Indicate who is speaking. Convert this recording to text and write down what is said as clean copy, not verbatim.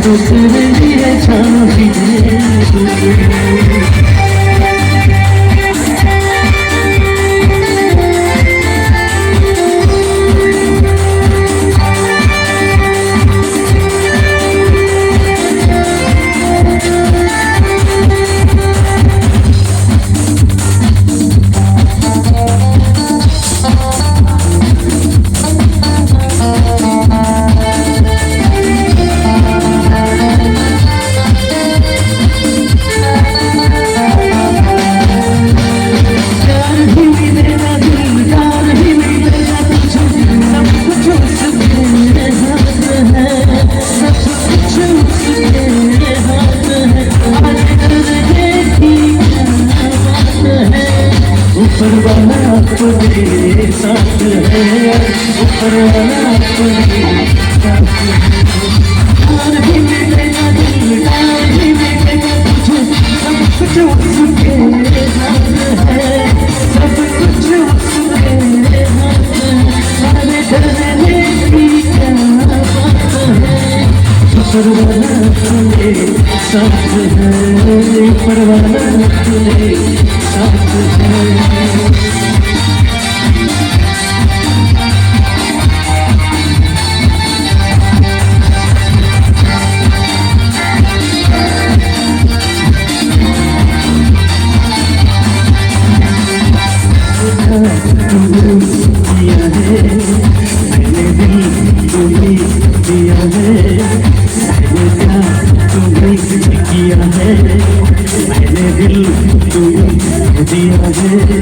Speaker 1: तो तेरे लिए चाहिए ऊपर वाला अपने साथ है, ऊपर वाला अपने साथ है। और भी मिलेगा दिलदार भी मिलेगा तुझे, सब कुछ उसके हाथ है, सब कुछ उसके हाथ है। सारे डरने की क्या बात है, ऊपर वाला अपने साथ है, ऊपर वाला अपने साथ है। दिया है मैंने दिल तुम्हें दिया है, मैंने प्यार तुम्हें किया है, मैंने दिल तुम्हें दिया है।